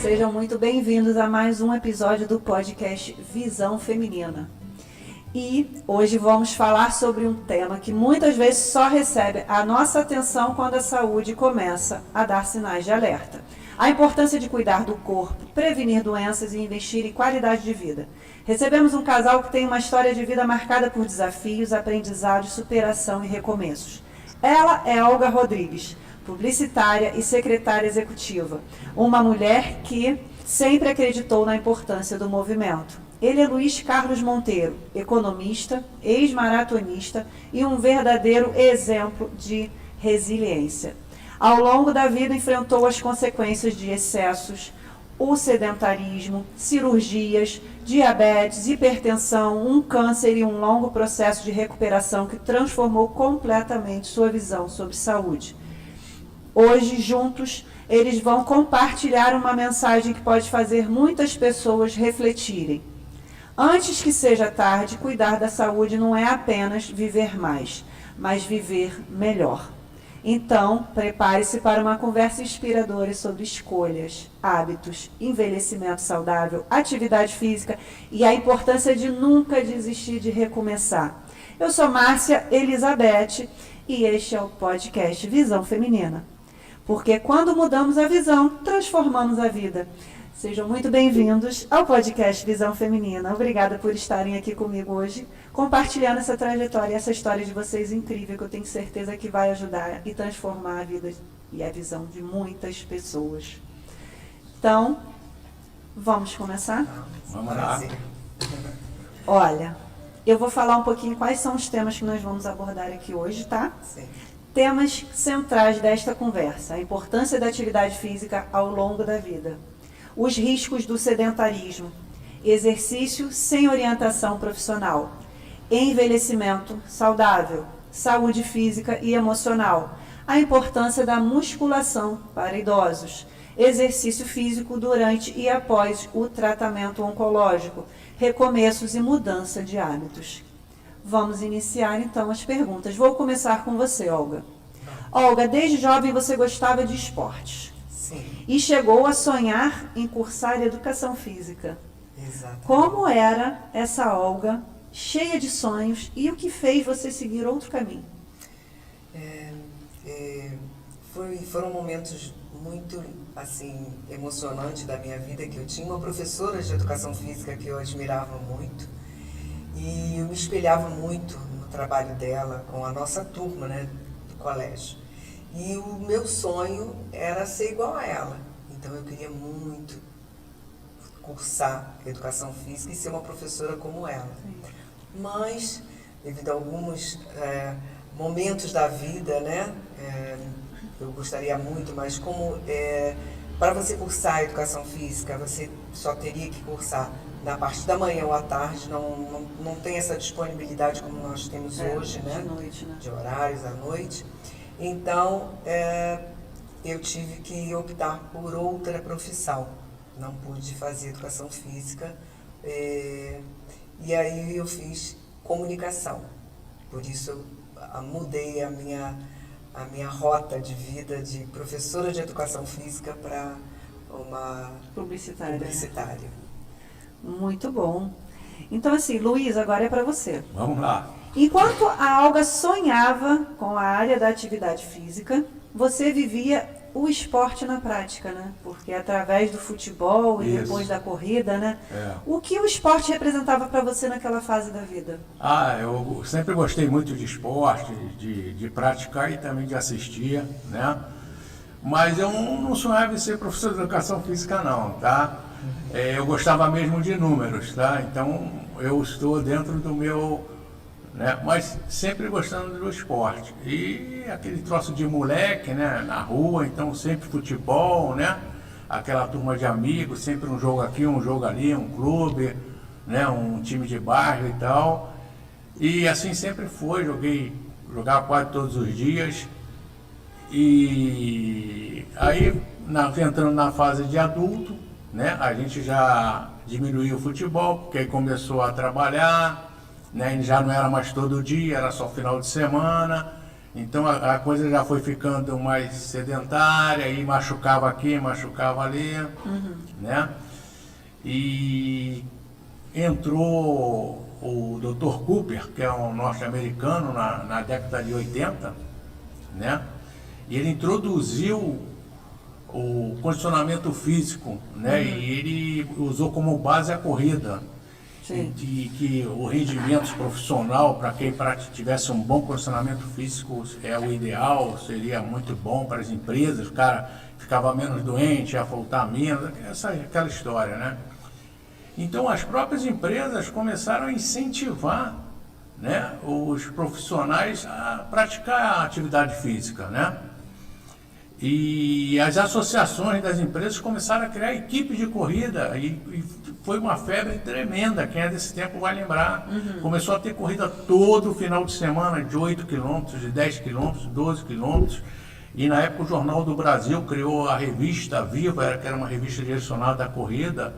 Sejam muito bem-vindos a mais um episódio do podcast Visão Feminina. E hoje vamos falar sobre um tema que muitas vezes só recebe a nossa atenção quando a saúde começa a dar sinais de alerta. A importância de cuidar do corpo, prevenir doenças e investir em qualidade de vida. Recebemos um casal que tem uma história de vida marcada por desafios, aprendizados, superação e recomeços. Ela é Olga Rodrigues, publicitária e secretária executiva. Uma mulher que sempre acreditou na importância do movimento. Ele é Luiz Carlos Monteiro, economista, ex-maratonista e um verdadeiro exemplo de resiliência. Ao longo da vida enfrentou as consequências de excessos, o sedentarismo, cirurgias, diabetes, hipertensão, um câncer e um longo processo de recuperação que transformou completamente sua visão sobre saúde. Hoje, juntos, eles vão compartilhar uma mensagem que pode fazer muitas pessoas refletirem. Antes que seja tarde, cuidar da saúde não é apenas viver mais, mas viver melhor. Então, prepare-se para uma conversa inspiradora sobre escolhas, hábitos, envelhecimento saudável, atividade física e a importância de nunca desistir de recomeçar. Eu sou Márcia Elizabeth e este é o podcast Visão Feminina. Porque quando mudamos a visão, transformamos a vida. Sejam muito bem-vindos ao podcast Visão Feminina. Obrigada por estarem aqui comigo hoje, compartilhando essa trajetória, essa história de vocês incrível, que eu tenho certeza que vai ajudar e transformar a vida e a visão de muitas pessoas. Então, vamos começar? Vamos lá. Olha, eu vou falar um pouquinho quais são os temas que nós vamos abordar aqui hoje, tá? Sim. Temas centrais desta conversa: a importância da atividade física ao longo da vida, os riscos do sedentarismo, exercício sem orientação profissional, envelhecimento saudável, saúde física e emocional, a importância da musculação para idosos, exercício físico durante e após o tratamento oncológico, recomeços e mudança de hábitos. Vamos iniciar então as perguntas. Vou começar com você, Olga. Olga, desde jovem você gostava de esportes. Sim. E chegou a sonhar em cursar educação física. Exato. Como era essa Olga, cheia de sonhos, e o que fez você seguir outro caminho? Foram momentos muito assim emocionantes da minha vida, que eu tinha uma professora de educação física que eu admirava muito. E eu me espelhava muito no trabalho dela, com a nossa turma, né, do colégio. E o meu sonho era ser igual a ela. Então eu queria muito cursar educação física e ser uma professora como ela. Sim. Mas, devido a alguns momentos da vida, né, eu gostaria muito, mas como para você cursar educação física, você só teria que cursar na parte da manhã ou à tarde, não tem essa disponibilidade como nós temos hoje, né? De noite, né? De horários à noite. Então, eu tive que optar por outra profissão. Não pude fazer educação física. E aí eu fiz comunicação. Por isso, eu mudei a minha rota de vida de professora de educação física para uma publicitária. Muito bom. Então, assim, Luiz, agora é para você. Vamos lá. Enquanto a Olga sonhava com a área da atividade física, você vivia o esporte na prática, né? Porque através do futebol e depois da corrida, né? O que o esporte representava para você naquela fase da vida? Eu sempre gostei muito de esporte, de praticar e também de assistir, né? Mas eu não sonhava em ser professor de educação física não, tá? Eu gostava mesmo de números, tá? Então eu estou dentro do meu, né? Mas sempre gostando do esporte. E aquele troço de moleque, né? Na rua, então sempre futebol, né? Aquela turma de amigos, sempre um jogo aqui, um jogo ali, um clube, né? Um time de bairro e tal. E assim sempre foi, jogava quase todos os dias. E aí, entrando na fase de adulto, né, a gente já diminuiu o futebol, porque aí começou a trabalhar, né, já não era mais todo dia, era só final de semana. Então a coisa já foi ficando mais sedentária, e machucava aqui, machucava ali, né? E entrou o Dr. Cooper, que é um norte-americano na década de 80, né? E ele introduziu o condicionamento físico, né? E ele usou como base a corrida. Sim. Que o rendimento profissional, para quem tivesse um bom condicionamento físico, é o ideal, seria muito bom para as empresas, o cara ficava menos doente, ia faltar menos, aquela história, né? Então as próprias empresas começaram a incentivar, né, os profissionais a praticar a atividade física, né? E as associações das empresas começaram a criar equipes de corrida e foi uma febre tremenda, quem é desse tempo vai lembrar. Começou a ter corrida todo final de semana, de 8 quilômetros, de 10 quilômetros, 12 quilômetros. E na época o Jornal do Brasil criou a revista Viva, que era uma revista direcionada da corrida,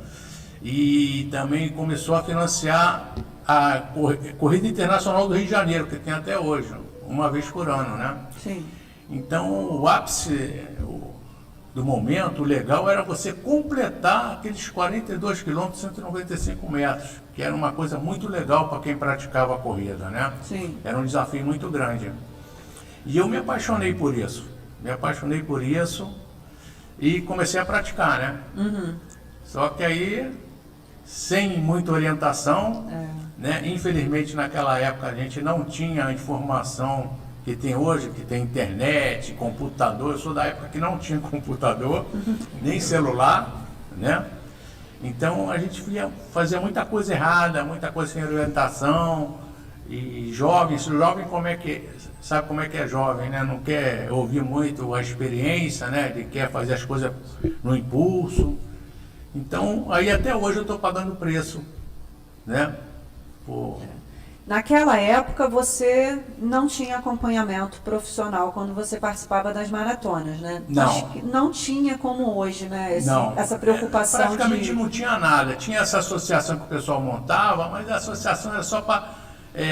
e também começou a financiar a Corrida Internacional do Rio de Janeiro, que tem até hoje, uma vez por ano, né? Sim. Então, o ápice do momento, o legal era você completar aqueles 42 quilômetros, 195 metros, que era uma coisa muito legal para quem praticava a corrida, né? Sim. Era um desafio muito grande. E eu me apaixonei por isso. E comecei a praticar, né? Só que aí, sem muita orientação, né? Infelizmente naquela época a gente não tinha a informação que tem hoje, que tem internet, computador. Eu sou da época que não tinha computador, nem celular, né? Então a gente fazia muita coisa errada, muita coisa sem orientação. E jovem sabe como é que é jovem, né? Não quer ouvir muito a experiência, né? Quer fazer as coisas no impulso. Então aí até hoje eu estou pagando preço, né? Naquela época você não tinha acompanhamento profissional quando você participava das maratonas, né? Não. Acho que não tinha como hoje, né? Não. Essa preocupação praticamente não tinha nada. Tinha essa associação que o pessoal montava, mas a associação era só para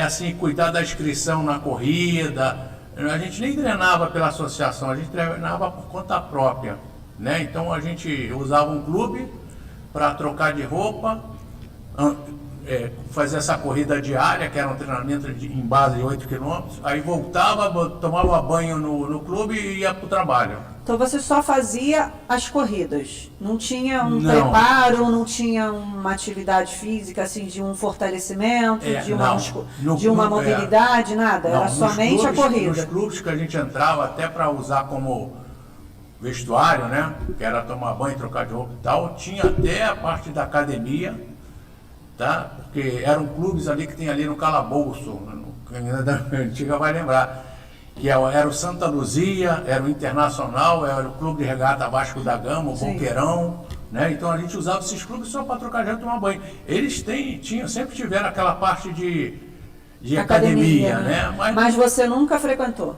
assim, cuidar da inscrição na corrida. A gente nem treinava pela associação, a gente treinava por conta própria, né? Então a gente usava um clube para trocar de roupa, fazer essa corrida diária, que era um treinamento em base de 8 quilômetros, aí voltava, tomava banho no clube e ia para o trabalho. Então você só fazia as corridas, não tinha um preparo, não tinha uma atividade física, assim, de um fortalecimento, de uma mobilidade, nada, era somente a corrida. Nos clubes que a gente entrava, até para usar como vestuário, né, que era tomar banho, trocar de roupa e tal, tinha até a parte da academia, tá? Porque eram clubes ali que tem ali no Calabouço, quem é da antiga vai lembrar, que era o Santa Luzia, era o Internacional, era o Clube de Regata Vasco da Gama, o Boqueirão, né? Então a gente usava esses clubes só para trocar de roupa e tomar banho. Eles sempre tiveram aquela parte de academia, né? Mas você nunca frequentou?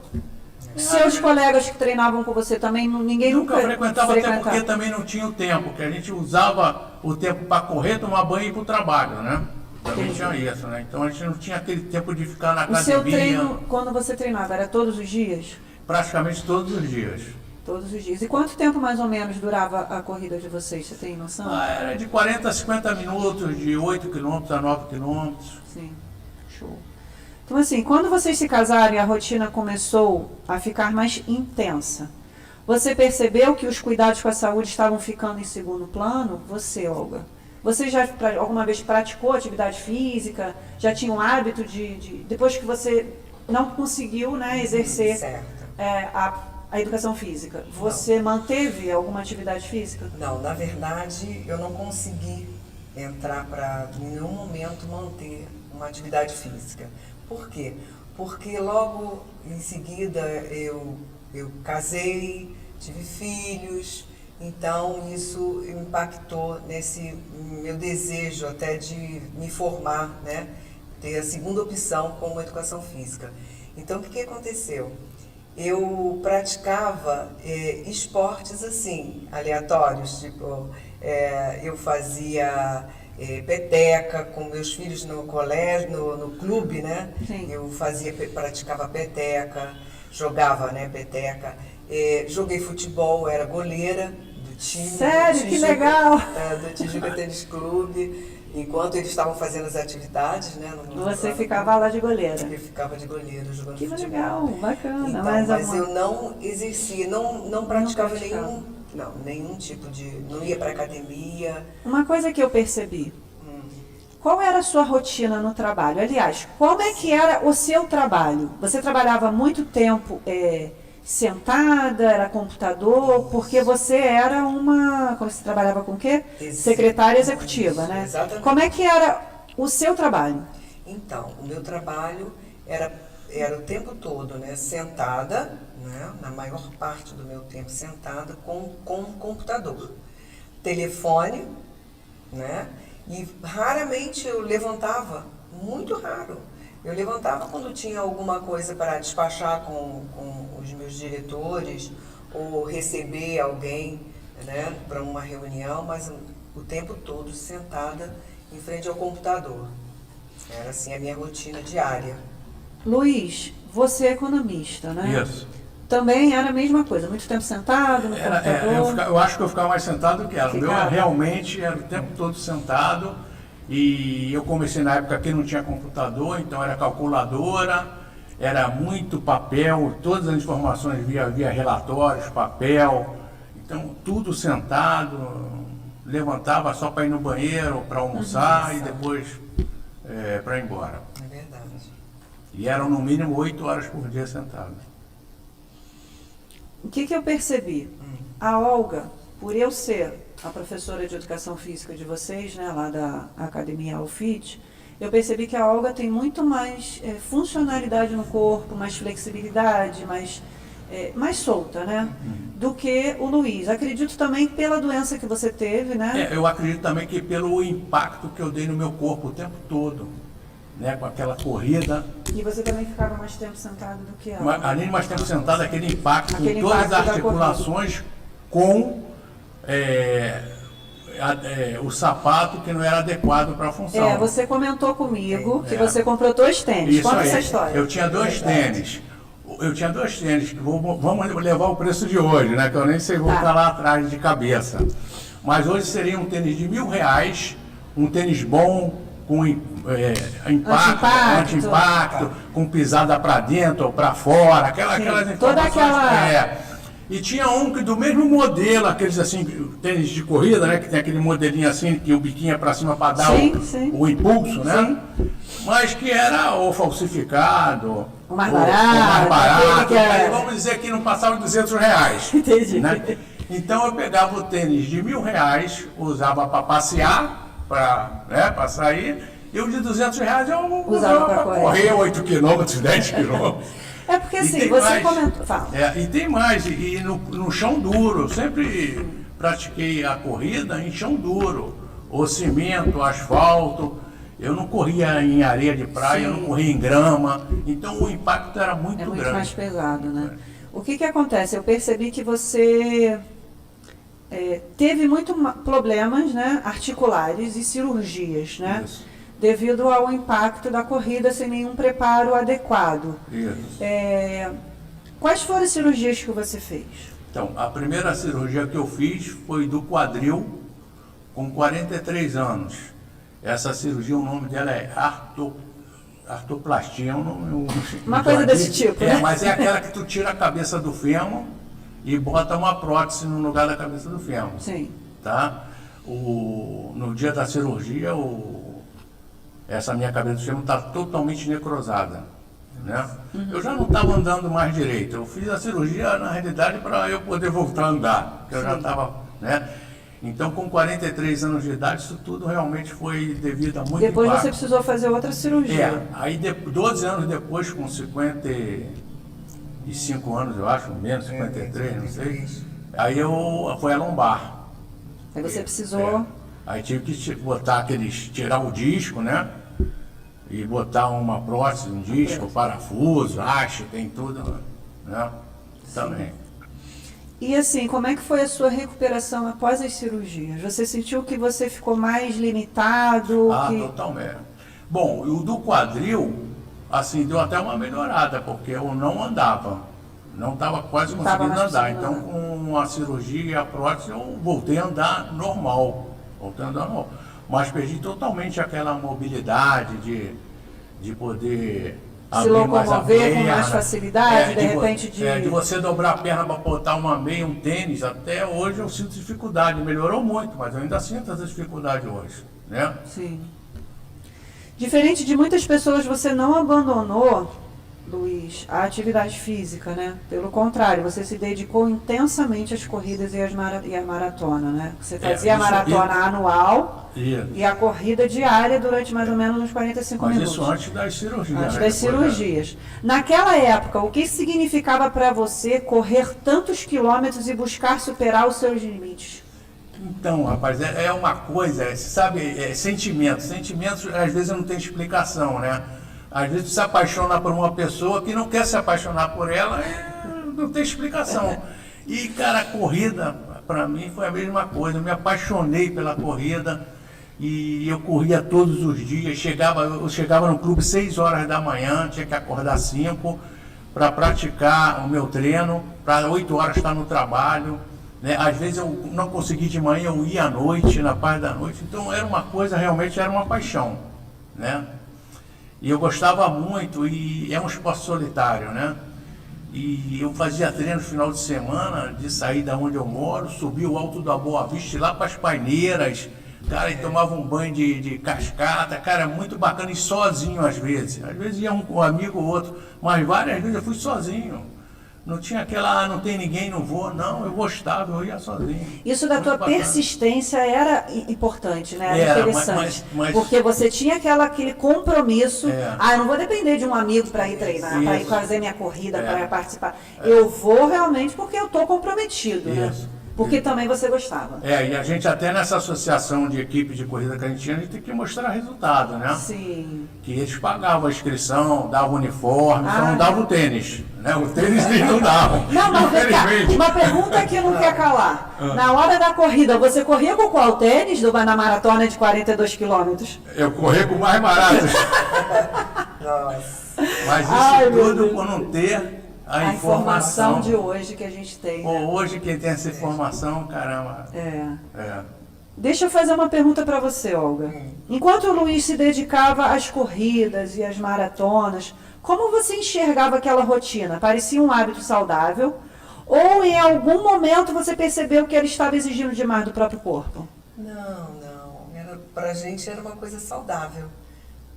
Seus colegas que treinavam com você também, ninguém nunca frequentava, até porque também não tinha o tempo, que a gente usava o tempo para correr, tomar banho e ir para o trabalho, né? Também tinha isso, né? Então a gente não tinha aquele tempo de ficar na academia. O seu treino, quando você treinava, era todos os dias? Praticamente todos os dias. Todos os dias. E quanto tempo mais ou menos durava a corrida de vocês? Você tem noção? Era de 40 a 50 minutos, de 8 quilômetros a 9 quilômetros. Sim, show. Então assim, quando vocês se casaram e a rotina começou a ficar mais intensa, você percebeu que os cuidados com a saúde estavam ficando em segundo plano? Você, Olga, você já alguma vez praticou atividade física? Já tinha um hábito depois que você não conseguiu, né, exercer a educação física, você manteve alguma atividade física? Não, na verdade eu não consegui entrar para em nenhum momento manter uma atividade física. Por quê? Porque logo em seguida eu casei, tive filhos, então isso impactou nesse meu desejo até de me formar, né? Ter a segunda opção como educação física. Então o que aconteceu? Eu praticava esportes assim, aleatórios, tipo, eu fazia peteca com meus filhos no colégio, no clube, né? Sim. Eu praticava peteca, jogava, né, peteca. Joguei futebol, era goleira do time. Sério? Que legal! Do Tijuca Tênis Clube. Enquanto eles estavam fazendo as atividades, né? Você ficava lá de goleira? Eu ficava de goleira jogando que futebol. Que legal, bacana. Então, mas eu não exercia, não praticava nenhum tipo de... Não ia para academia. Uma coisa que eu percebi. Qual era a sua rotina no trabalho? Aliás, como é que era o seu trabalho? Você trabalhava muito tempo sentada, era computador, porque você era uma... Como você trabalhava com o quê? Secretária executiva, né? Exatamente. Como é que era o seu trabalho? Então, o meu trabalho era o tempo todo, né, sentada, né, na maior parte do meu tempo sentada com o computador. Telefone, né, e raramente eu levantava, muito raro. Eu levantava quando tinha alguma coisa para despachar com os meus diretores ou receber alguém, né, para uma reunião, mas o tempo todo sentada em frente ao computador. Era assim a minha rotina diária. Luiz, você é economista, né? Isso. Também era a mesma coisa, muito tempo sentado no computador? Eu acho que eu ficava mais sentado do que ela. O meu Ficava. realmente era o tempo todo sentado. E eu comecei na época que não tinha computador, então era calculadora, era muito papel, todas as informações via relatórios, papel. Então tudo sentado, levantava só para ir no banheiro, para almoçar e depois para ir embora. É verdade. E eram no mínimo 8 horas por dia sentado. O que eu percebi? A Olga, por eu ser a professora de educação física de vocês, né, lá da Academia Alfit, eu percebi que a Olga tem muito mais funcionalidade no corpo, mais flexibilidade, mais solta, né, do que o Luiz. Acredito também pela doença que você teve, né? Eu acredito também que pelo impacto que eu dei no meu corpo o tempo todo, né, com aquela corrida. E você também ficava mais tempo sentado do que ela. Além de mais tempo sentado, aquele impacto Aquele com todas impacto as da articulações com o sapato que não era adequado para a função. Você comentou comigo que você comprou 2 tênis. Isso Conta aí. essa história. Eu tinha 2 tênis. Vamos levar o preço de hoje, né? Que eu nem sei voltar lá atrás de cabeça. Mas hoje seria um tênis de R$1.000, um tênis bom, com anti-impacto, com pisada para dentro ou para fora, aquelas informações. Toda aquela... E tinha um que do mesmo modelo, aqueles assim, tênis de corrida, né? Que tem aquele modelinho assim, que o biquinho é para cima para dar o impulso, né? Mas que era ou falsificado, o mais barato, vamos dizer que não passava de R$200. Entendi. Né? Então eu pegava o tênis de R$1.000, usava para passear, para sair, e o de R$200 eu usava para correr 8 quilômetros, 10 quilômetros. É porque assim, você comentou... Fala. E tem mais, e no chão duro, eu sempre pratiquei a corrida em chão duro, ou cimento, asfalto, eu não corria em areia de praia, eu não corria em grama, então o impacto era muito grande. É muito mais pesado, né? O que acontece? Eu percebi que você teve muito problemas, né, articulares e cirurgias, né? Isso. Devido ao impacto da corrida sem nenhum preparo adequado. Isso. Quais foram as cirurgias que você fez? Então, a primeira cirurgia que eu fiz foi do quadril, com 43 anos. Essa cirurgia, o nome dela é artroplastia. Uma coisa desse tipo, né? Mas é aquela que tu tira a cabeça do fêmur e bota uma prótese no lugar da cabeça do fêmur. Sim. Tá? No dia da cirurgia, essa minha cabeça do fêmur está totalmente necrosada. Né? Eu já não estava andando mais direito. Eu fiz a cirurgia, na realidade, para eu poder voltar a andar. Porque eu já estava... Né? Então, com 43 anos de idade, isso tudo realmente foi devido a muito Depois impacto. você precisou fazer outra cirurgia. Aí 12 anos depois, com 55 anos, eu acho, menos 53, não sei. Aí foi a lombar. Aí você precisou... Aí tive que tirar o disco, né? E botar uma prótese, um disco, parafuso, haste, tem tudo, né? Também. E assim, como é que foi a sua recuperação após as cirurgias? Você sentiu que você ficou mais limitado? Totalmente. Bom, o do quadril, assim, deu até uma melhorada, porque eu não andava. Não estava quase Não tava conseguindo mais andar. conseguindo Então, com a cirurgia e a prótese, eu voltei a andar normal. Mas perdi totalmente aquela mobilidade de poder Se abrir mais a locomover com mais perna. facilidade, de repente de você dobrar a perna para botar uma meia, um tênis, até hoje eu sinto dificuldade. Melhorou muito, mas eu ainda sinto essa dificuldade hoje, né? Sim. Diferente de muitas pessoas, você não abandonou, Luiz, a atividade física, né? Pelo contrário, você se dedicou intensamente às corridas e à maratona, né? Você fazia a maratona anual e a corrida diária durante mais ou menos uns 45 Mas minutos. isso antes das cirurgias. Antes né? das cirurgias. Naquela época, o que significava para você correr tantos quilômetros e buscar superar os seus limites? Então, rapaz, é uma coisa, você sabe, sentimentos. Sentimentos, às vezes, não tem explicação, né? Às vezes, você se apaixona por uma pessoa que não quer se apaixonar por ela, não tem explicação. E, cara, a corrida, para mim, foi a mesma coisa. Eu me apaixonei pela corrida e eu corria todos os dias. Eu chegava no clube 6 horas da manhã, tinha que acordar 5 para praticar o meu treino, para 8 horas estar no trabalho. Né? Às vezes eu não consegui de manhã, eu ia à noite, na parte da noite. Então era uma coisa, realmente era uma paixão, né? E eu gostava muito, e é um esporte solitário, né? E eu fazia treino no final de semana, de sair da onde eu moro, subir o Alto da Boa Vista, ir lá para as Paineiras, cara, e tomava um banho de cascata, cara, muito bacana, e sozinho às vezes. Às vezes ia um amigo ou outro, mas várias vezes eu fui sozinho. Não tinha aquela, não tem ninguém, não vou. Não, eu gostava, eu ia sozinho. Isso da tua persistência era importante, né? Era interessante. mas porque você tinha aquele compromisso. Eu não vou depender de um amigo para ir treinar, para ir fazer minha corrida, para participar. Eu vou realmente porque eu estou comprometido, né? Porque também você gostava. E a gente até nessa associação de equipe de corrida que a gente tinha, a gente tem que mostrar resultado, né? Sim. Que eles pagavam a inscrição, davam o uniforme, só não davam o tênis. Né? O tênis eles não davam. Não, mas vem cá, uma pergunta que não quer calar. Na hora da corrida, você corria com qual tênis na maratona de 42 quilômetros? Eu corri com mais baratos. Nossa. Mas isso tudo por não ter a informação de hoje que a gente tem. Né? Hoje quem tem essa informação, caramba. Deixa eu fazer uma pergunta para você, Olga. Enquanto o Luiz se dedicava às corridas e às maratonas, como você enxergava aquela rotina? Parecia um hábito saudável? Ou em algum momento você percebeu que ele estava exigindo demais do próprio corpo? Não. Pra gente era uma coisa saudável,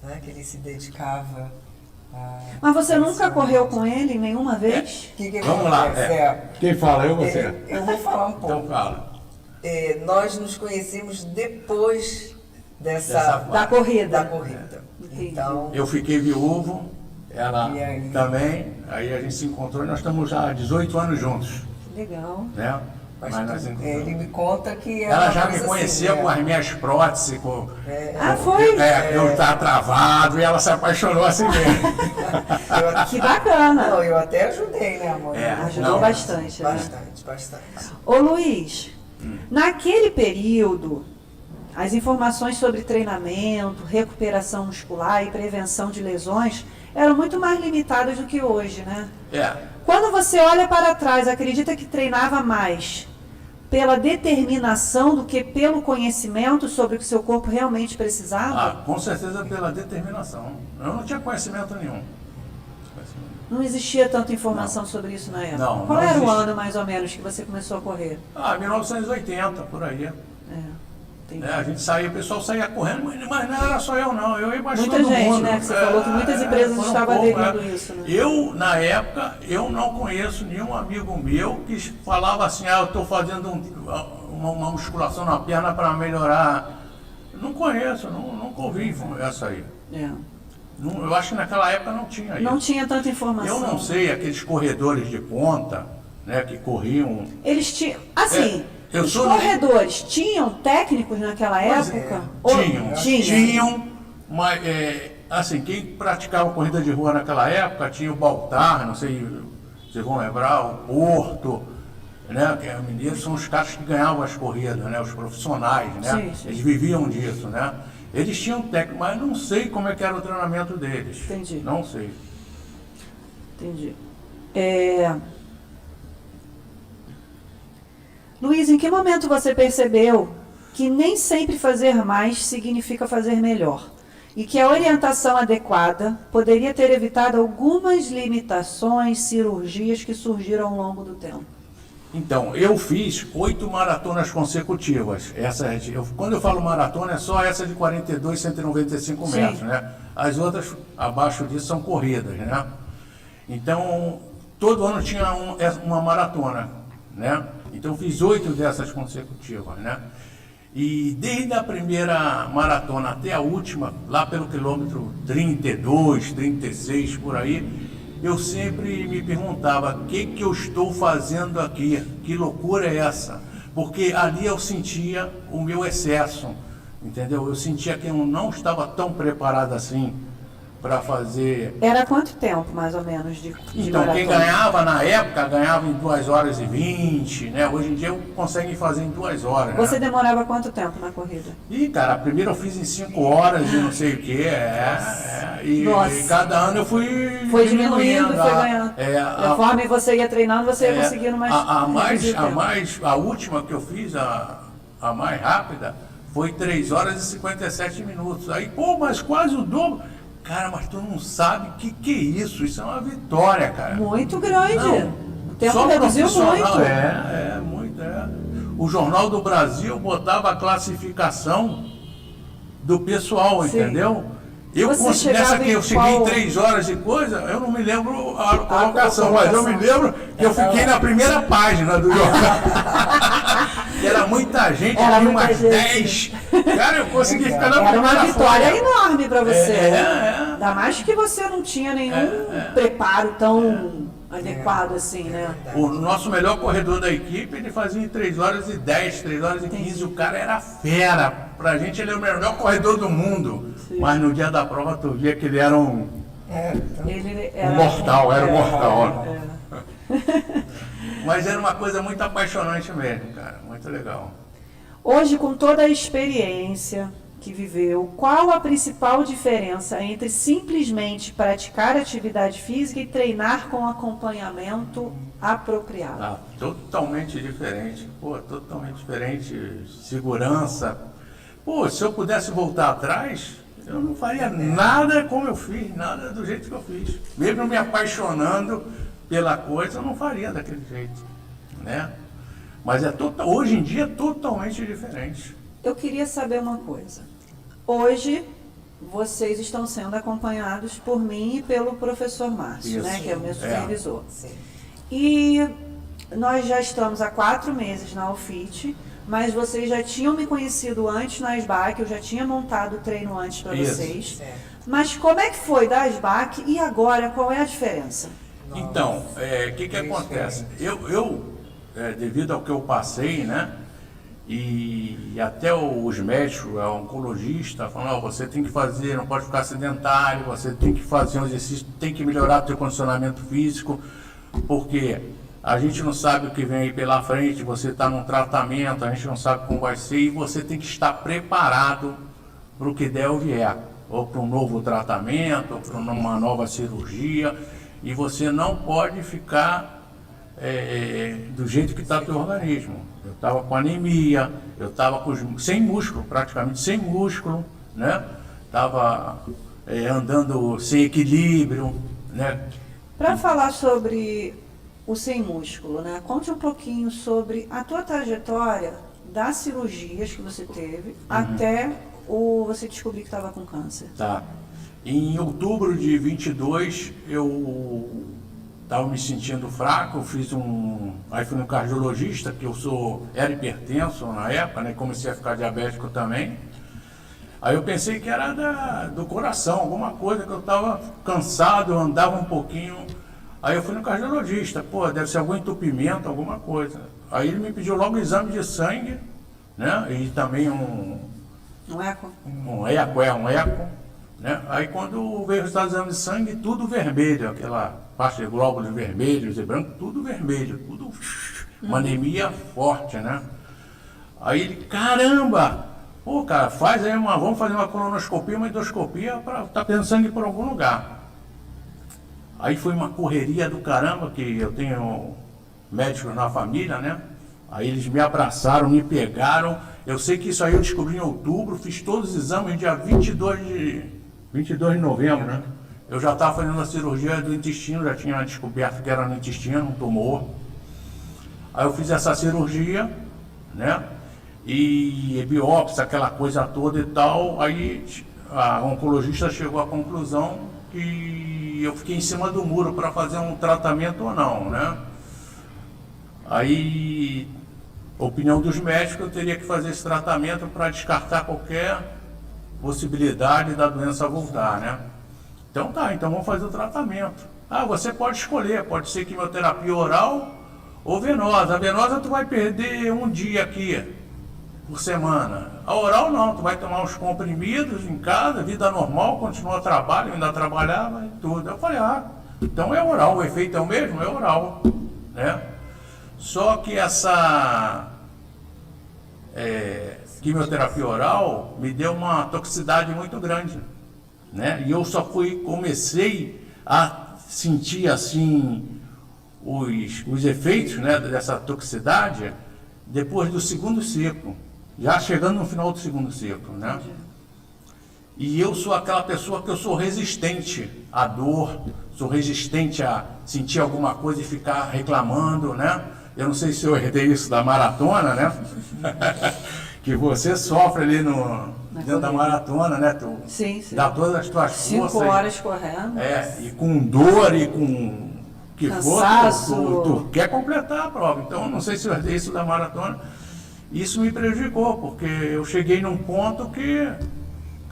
né? Que ele se dedicava. Mas você nunca correu com ele nenhuma vez? Vamos lá. Quem fala? Eu ou você? Eu vou falar um pouco. Então fala. Nós nos conhecemos depois da corrida. Então, eu fiquei viúvo, ela também, aí a gente se encontrou e nós estamos já há 18 anos juntos. Legal. Né? Mas ele me conta que ela já me conhecia assim, com as minhas próteses, foi? Eu estava travado e ela se apaixonou assim mesmo. Que bacana. Não, eu até ajudei, né, amor? Ajudou bastante. Bastante. Ô Luiz, naquele período, as informações sobre treinamento, recuperação muscular e prevenção de lesões eram muito mais limitadas do que hoje, né? Quando você olha para trás, acredita que treinava mais pela determinação do que pelo conhecimento sobre o que seu corpo realmente precisava? Com certeza pela determinação. Eu não tinha conhecimento nenhum. Não existia tanta informação sobre isso na época? Qual era o ano, mais ou menos, que você começou a correr? 1980, por aí. A gente saía, o pessoal saía correndo, mas não era só eu não, eu ia mais todo mundo. Muita gente, né? Que você falou que muitas empresas estavam aderindo isso, né? Eu, na época, eu não conheço nenhum amigo meu que falava assim, eu estou fazendo uma musculação na perna para melhorar. Não conheço, nunca ouvi essa aí. Eu acho que naquela época não tinha isso. Não tinha tanta informação. Eu não sei, aqueles corredores de ponta, né, que corriam... Eles tinham, assim... Os corredores tinham técnicos naquela época? Tinham, mas assim, quem praticava corrida de rua naquela época tinha o Baltar, não sei se vocês vão lembrar, o Porto, né, que é mineiro, são os caras que ganhavam as corridas, né, os profissionais, né? Sim. Eles viviam disso, né? Eles tinham técnico, mas não sei como é que era o treinamento deles. Entendi. Não sei. Entendi. Luiz, em que momento você percebeu que nem sempre fazer mais significa fazer melhor? E que a orientação adequada poderia ter evitado algumas limitações, cirurgias que surgiram ao longo do tempo? Então, eu fiz 8 maratonas consecutivas. Quando eu falo maratona, é só essa de 42, 195 metros, né? As outras, abaixo disso, são corridas, né? Então, todo ano tinha uma maratona, né? Então, eu fiz 8 dessas consecutivas, né? E desde a primeira maratona até a última, lá pelo quilômetro 32, 36, por aí, eu sempre me perguntava, o que eu estou fazendo aqui? Que loucura é essa? Porque ali eu sentia o meu excesso, entendeu? Eu sentia que eu não estava tão preparado assim para fazer... Era quanto tempo, mais ou menos, de Então, maratona? quem ganhava na época, ganhava em 2 horas e 20, né? Hoje em dia eu consigo fazer em 2 horas, Você né? demorava quanto tempo na corrida? E, cara, a primeira eu fiz em 5 horas e não sei o que, e cada ano eu fui diminuindo, foi ganhando. Conforme você ia treinando, você ia conseguindo mais... A última que eu fiz, a mais rápida, foi 3 horas e 57 minutos. Aí, pô, mas quase o dobro. Cara, mas tu não sabe o que é isso? Isso é uma vitória, cara. Muito grande. Não, o tempo só reduziu muito. Muito. O Jornal do Brasil botava a classificação do pessoal, Sim. entendeu? Nessa que eu cheguei em 3 horas e coisa, eu não me lembro a colocação, mas eu me lembro que eu fiquei na primeira página do jornal. Era muita gente, tinha umas 10. Cara, eu consegui ficar na primeira. Era uma vitória enorme para você. Ainda mais que você não tinha nenhum preparo tão adequado assim, né? O nosso melhor corredor da equipe, ele fazia em 3 horas e 10, 3 horas e 15. O cara era fera. Pra gente, ele é o melhor corredor do mundo. Sim. Mas no dia da prova, tu via que ele era um mortal, era um mortal. Mas era uma coisa muito apaixonante mesmo, cara. Muito legal. Hoje, com toda a experiência que viveu, qual a principal diferença entre simplesmente praticar atividade física e treinar com acompanhamento apropriado? Totalmente diferente. Pô, totalmente diferente. Segurança. Pô, se eu pudesse voltar atrás, eu não faria nada como eu fiz, nada do jeito que eu fiz. Mesmo me apaixonando pela coisa, eu não faria daquele jeito, né? Mas hoje em dia é totalmente diferente. Eu queria saber uma coisa. Hoje, vocês estão sendo acompanhados por mim e pelo professor Márcio, né, que é o meu supervisor. E nós já estamos há 4 meses na UFIT, mas vocês já tinham me conhecido antes na SBAC, eu já tinha montado o treino antes para vocês. Mas como é que foi da SBAC e agora, qual é a diferença? Então, o que acontece? Eu devido ao que eu passei, né? E até os médicos, a oncologista, falam, você tem que fazer, não pode ficar sedentário, você tem que fazer um exercício, tem que melhorar o seu condicionamento físico, porque a gente não sabe o que vem aí pela frente, você está num tratamento, a gente não sabe como vai ser, e você tem que estar preparado para o que der ou vier, ou para um novo tratamento, ou para uma nova cirurgia, e você não pode ficar do jeito que está o teu organismo. Eu estava com anemia, eu estava sem músculo, praticamente sem músculo, né? Estava andando sem equilíbrio, né? Para falar sobre o sem músculo, né? Conte um pouquinho sobre a tua trajetória das cirurgias que você teve até você descobrir que estava com câncer. Tá. Em outubro de 22, eu estava me sentindo fraco, aí fui no cardiologista, que era hipertenso na época, né? Comecei a ficar diabético também. Aí eu pensei que era do coração, alguma coisa, que eu estava cansado, eu andava um pouquinho. Aí eu fui no cardiologista, deve ser algum entupimento, alguma coisa. Aí ele me pediu logo um exame de sangue, né? E também um eco. Um eco, né? Aí quando veio o resultado do exame de sangue, tudo vermelho, aquela parte de glóbulos vermelhos e brancos, tudo vermelho, tudo uma anemia forte, né? Aí ele, caramba! Cara, vamos fazer uma colonoscopia, uma endoscopia para estar tendo sangue por algum lugar. Aí foi uma correria do caramba, que eu tenho médicos na família, né? Aí eles me abraçaram, me pegaram. Eu sei que isso aí eu descobri em outubro, fiz todos os exames dia 22 de novembro, né? Eu já estava fazendo a cirurgia do intestino, já tinha descoberto que era no intestino, um tumor. Aí eu fiz essa cirurgia, né? E biópsia, aquela coisa toda e tal. Aí a oncologista chegou à conclusão que eu fiquei em cima do muro para fazer um tratamento ou não, né? Aí, opinião dos médicos, eu teria que fazer esse tratamento para descartar qualquer possibilidade da doença voltar, né? Então tá, então vamos fazer o tratamento. Ah, você pode escolher, pode ser quimioterapia oral ou venosa. A venosa tu vai perder um dia aqui por semana. A oral não, tu vai tomar uns comprimidos em casa, vida normal, continua trabalho, eu ainda trabalhava e tudo. Eu falei, então é oral, o efeito é o mesmo, é oral, né? Só que essa quimioterapia oral me deu uma toxicidade muito grande, né? E eu só comecei a sentir assim os efeitos, né, dessa toxicidade depois do segundo ciclo, já chegando no final do segundo ciclo, né? E eu sou aquela pessoa que eu sou resistente à dor, sou resistente a sentir alguma coisa e ficar reclamando, né? Eu não sei se eu herdei isso da maratona, né? Que você sofre ali dentro da maratona, né? Tu sim. dá todas as tuas 5 horas correndo. E com dor e com que cansaço. Tu quer completar a prova. Então, eu não sei se eu herdei isso da maratona. Isso me prejudicou, porque eu cheguei num ponto que,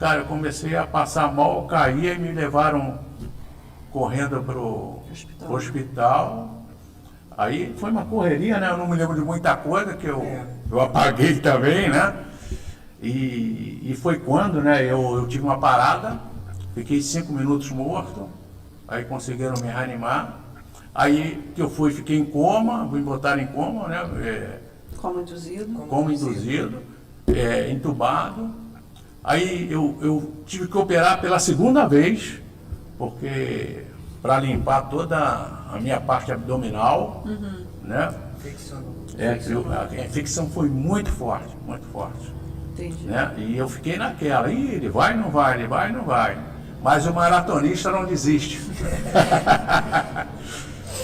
cara, eu comecei a passar mal, caía e me levaram correndo pro hospital. Aí foi uma correria, né? Eu não me lembro de muita coisa que eu apaguei também, né? E foi quando, né? Eu tive uma parada, fiquei 5 minutos morto, aí conseguiram me reanimar. Aí que eu fiquei em coma, me botaram em coma, né? Coma induzido. Coma induzido, entubado. Aí eu tive que operar pela segunda vez, porque para limpar toda a minha parte abdominal, né? A infecção foi muito forte, muito forte. Entendi. Né? E eu fiquei naquela, ele vai, não vai, ele vai, não vai. Mas o maratonista não desiste.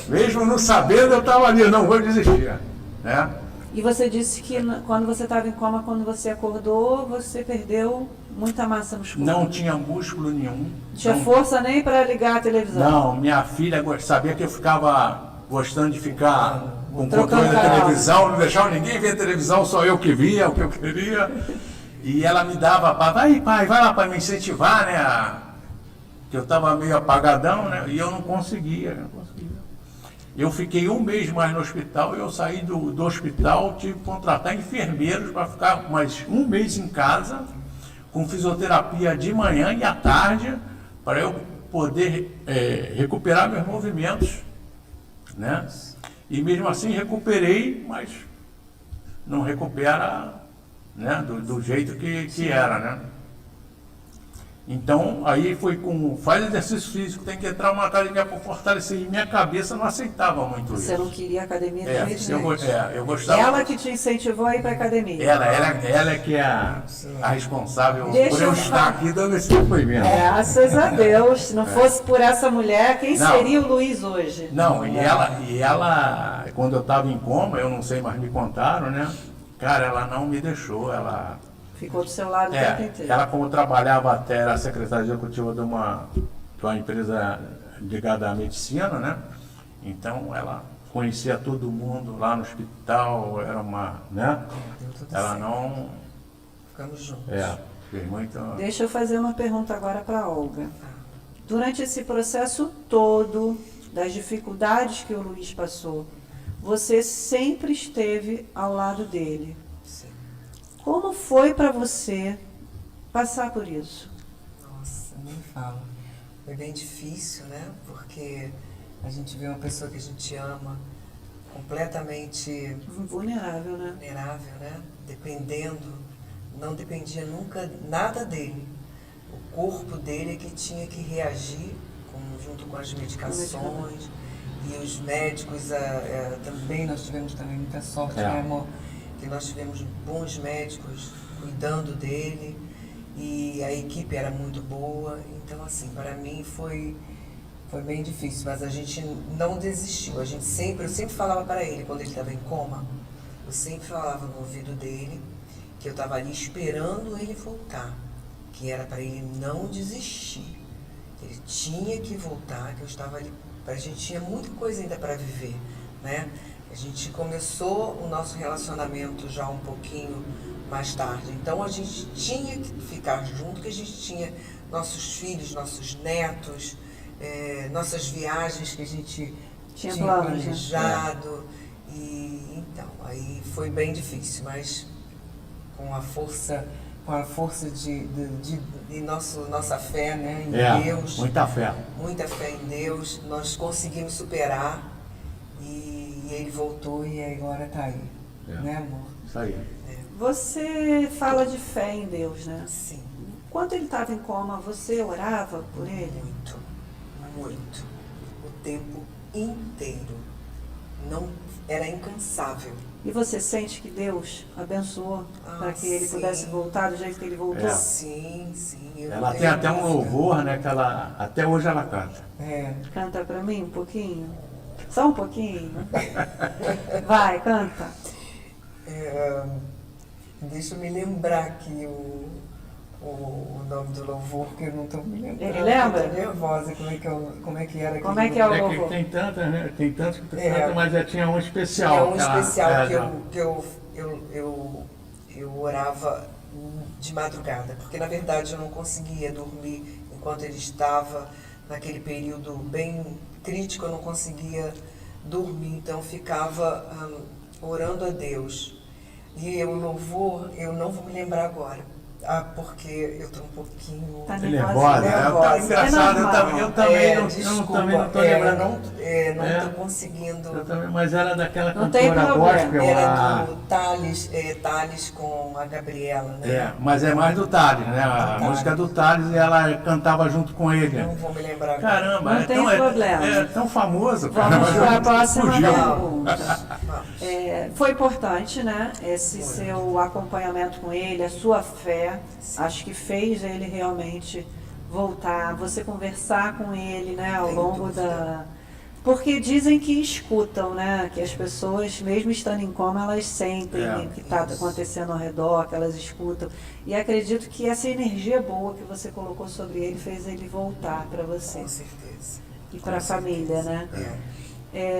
Mesmo não sabendo, eu estava ali, não vou desistir, né? E você disse que quando você estava em coma, quando você acordou, você perdeu muita massa muscular. Não tinha músculo nenhum. Tinha força nem para ligar a televisão. Não, minha filha sabia que eu ficava gostando de ficar com o trocando controle da canal. televisão, não deixava ninguém ver a televisão, só eu que via o que eu queria. E ela me dava, vai pai, vai lá para me incentivar, né? Que eu estava meio apagadão, né? E eu não conseguia. Eu fiquei 1 mês mais no hospital, eu saí do hospital, tive que contratar enfermeiros para ficar mais 1 mês em casa, com fisioterapia de manhã e à tarde, para eu poder recuperar meus movimentos, né? E mesmo assim recuperei, mas não recupera, né, do jeito que era, né? Então, aí foi faz exercício físico, tem que entrar numa academia para fortalecer. E minha cabeça não aceitava muito isso. Você não queria academia de jeito nenhum. Eu gostava. Ela que te incentivou a ir para academia. Ela é que é a responsável Deixa por eu eu estar falar. aqui dando esse depoimento. Graças a Deus. Se não fosse por essa mulher, quem Não. seria o Luiz hoje? Não, e ela, quando eu estava em coma, eu não sei, mas me contaram, né? Cara, ela não me deixou, ela... Ficou do seu lado o tempo inteiro. Ela, como trabalhava até, era secretária executiva de uma empresa ligada à medicina, né? Então, ela conhecia todo mundo lá no hospital, era uma, né? Ela não... Ficamos juntos. Fez muito... Deixa eu fazer uma pergunta agora para a Olga. Durante esse processo todo, das dificuldades que o Luiz passou, você sempre esteve ao lado dele. Sim. Como foi para você passar por isso? Nossa, nem fala. Foi bem difícil, né? Porque a gente vê uma pessoa que a gente ama completamente Vulnerável, né? vulnerável, né? Não dependia nunca nada dele. O corpo dele é que tinha que reagir junto com as medicações. E os médicos, também nós tivemos também muita sorte, né, amor? Que nós tivemos bons médicos cuidando dele e a equipe era muito boa. Então, assim, para mim foi bem difícil, mas a gente não desistiu. Eu sempre falava para ele, quando ele estava em coma, eu sempre falava no ouvido dele que eu estava ali esperando ele voltar, que era para ele não desistir. Ele tinha que voltar, que eu estava ali. A gente tinha muita coisa ainda para viver, né? A gente começou o nosso relacionamento já um pouquinho mais tarde, então a gente tinha que ficar junto, que a gente tinha nossos filhos, nossos netos, nossas viagens que a gente tinha planejado. E então, aí foi bem difícil, mas com a força de nossa fé, né, em Deus. Muita fé. Muita fé em Deus, nós conseguimos superar e ele voltou e agora está aí. Né, amor? Isso aí. Você fala de fé em Deus, né? Sim. Quando ele estava em coma, você orava por ele? Muito, muito. O tempo inteiro. Não, era incansável. E você sente que Deus abençoou para que ele pudesse voltar do jeito que ele voltou? Sim, sim. Ela tem até um louvor, né, que até hoje ela canta. Canta para mim um pouquinho? Só um pouquinho? Vai, canta. Deixa eu me lembrar aqui o nome do louvor, porque eu não estou me lembrando. Ele lembra? Eu tô nervosa, como é que era aquele Como é que é o louvor? Tem tantas, né? Tem tantos que cantam, mas já tinha um especial. Eu orava de madrugada, porque na verdade eu não conseguia dormir enquanto ele estava naquele período bem crítico, eu não conseguia dormir, então eu ficava orando a Deus. E o louvor, eu não vou me lembrar agora. Porque eu estou um pouquinho... Tá nervosa. Tá engraçado, eu também não estou lembrando. Não estou conseguindo... Mas era daquela não cantora gospel. Era do Thales com a Gabriela, né? Mas é mais do Thales, né? A música do Thales, e ela cantava junto com ele. Não vou me lembrar agora. Caramba, não tem problema. É tão famoso. Vamos para a próxima pergunta. Foi importante, né? Esse seu acompanhamento com ele, a sua fé. Sim. Acho que fez ele realmente voltar, você conversar com ele, né, ao longo da... Porque dizem que escutam, né, que as pessoas, mesmo estando em coma, elas sentem o que está acontecendo ao redor, que elas escutam. E acredito que essa energia boa que você colocou sobre ele fez ele voltar para você. Com certeza. E para a família, né?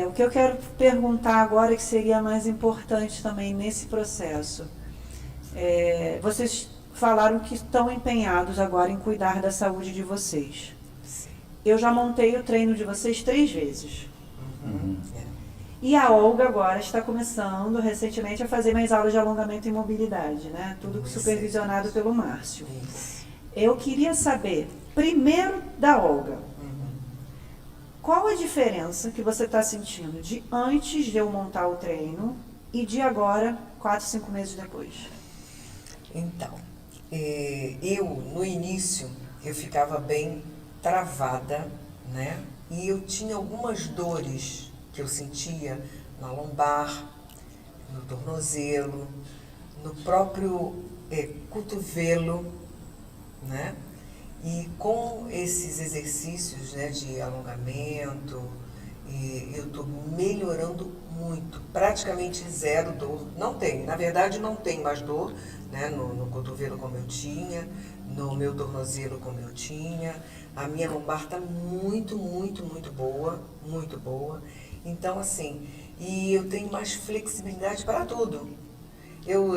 O que eu quero perguntar agora, que seria mais importante também nesse processo, vocês falaram que estão empenhados agora em cuidar da saúde de vocês. Sim. Eu já montei o treino de vocês 3 vezes. E a Olga agora está começando recentemente a fazer mais aulas de alongamento e mobilidade, né? Tudo supervisionado pelo Márcio. Isso. Eu queria saber, primeiro da Olga, qual a diferença que você está sentindo de antes de eu montar o treino e de agora, 4, 5 meses depois? Então, no início, eu ficava bem travada, né? E eu tinha algumas dores que eu sentia na lombar, no tornozelo, no próprio cotovelo, né? E com esses exercícios, né, de alongamento, eu estou melhorando muito, praticamente zero dor. Não tem, na verdade não tem mais dor, né, no cotovelo como eu tinha, no meu tornozelo como eu tinha. A minha lombar está muito, muito, muito boa, muito boa. Então, assim, e eu tenho mais flexibilidade para tudo. Eu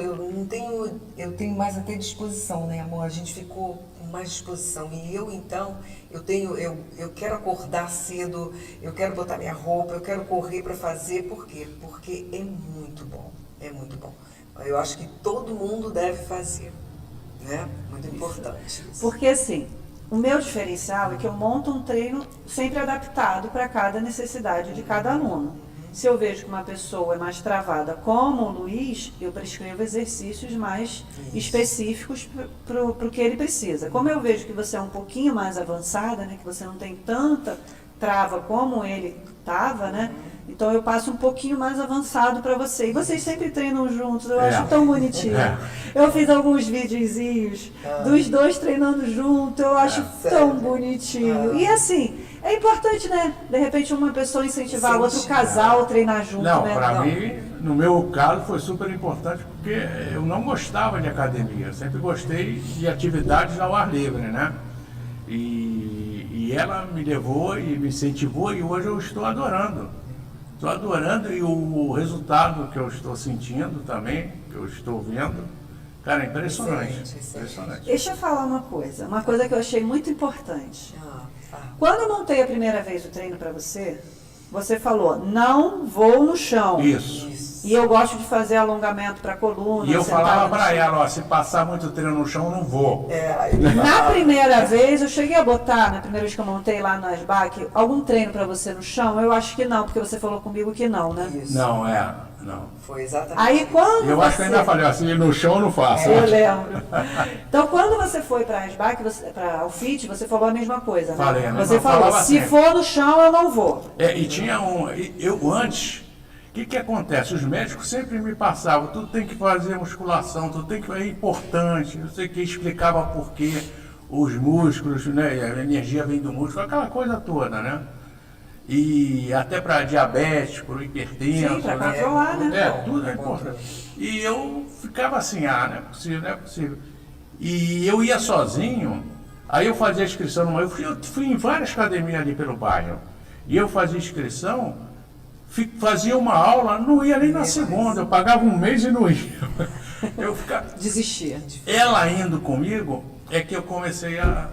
tenho mais até disposição, né, amor? A gente ficou com mais disposição. E eu quero acordar cedo, eu quero botar minha roupa, eu quero correr para fazer. Por quê? Porque é muito bom, é muito bom. Eu acho que todo mundo deve fazer, né? Muito importante isso. Porque assim, o meu diferencial é que eu monto um treino sempre adaptado para cada necessidade de cada aluno. Se eu vejo que uma pessoa é mais travada, como o Luiz, eu prescrevo exercícios mais específicos para o que ele precisa. Como eu vejo que você é um pouquinho mais avançada, né, que você não tem tanta trava como ele estava, né? Então eu passo um pouquinho mais avançado para você. E vocês sempre treinam juntos, eu acho tão bonitinho. Eu fiz alguns videozinhos dos dois treinando junto, eu acho tão bonitinho. E assim, é importante, né? De repente uma pessoa incentivar o outro casal a treinar junto, não, né? Para mim, no meu caso, foi super importante porque eu não gostava de academia. Eu sempre gostei de atividades ao ar livre, né? E ela me levou e me incentivou e hoje eu estou adorando. Estou adorando e o resultado que eu estou sentindo também, que eu estou vendo, cara, é impressionante. Impressionante. Deixa eu falar uma coisa que eu achei muito importante. Quando eu montei a primeira vez o treino para você, você falou, não vou no chão. Isso. E eu gosto de fazer alongamento para a coluna. E eu falava para chão. ela, ó, se passar muito treino no chão, eu não vou. Na primeira vez, eu cheguei a botar, na primeira vez que eu montei lá no Asbac, algum treino para você no chão? Eu acho que não, porque você falou comigo que não, né? Isso. Não, não. Foi exatamente Aí quando Eu acho que eu ainda falei assim, no chão eu não faço. Eu lembro. Então, quando você foi para a Asbac, para o FIT, você falou a mesma coisa, né? Falei, né? Você falou, se sempre. for no chão, eu não vou. E tinha eu antes, o que acontece? Os médicos sempre me passavam, tu tem que fazer musculação, tu tem que, é importante, não sei o que, explicava por que os músculos, né, a energia vem do músculo, aquela coisa toda, né? E até para diabético, hipertenso, Sim, para né? controlar, né? Tudo é importante. E eu ficava assim, não é possível, não é possível. E eu ia sozinho, aí eu fazia inscrição, eu fui em várias academias ali pelo bairro, e eu fazia inscrição, fazia uma aula, não ia nem na segunda, eu pagava um mês e não ia. Eu ficava... Desistia. Ela indo comigo, é que eu comecei a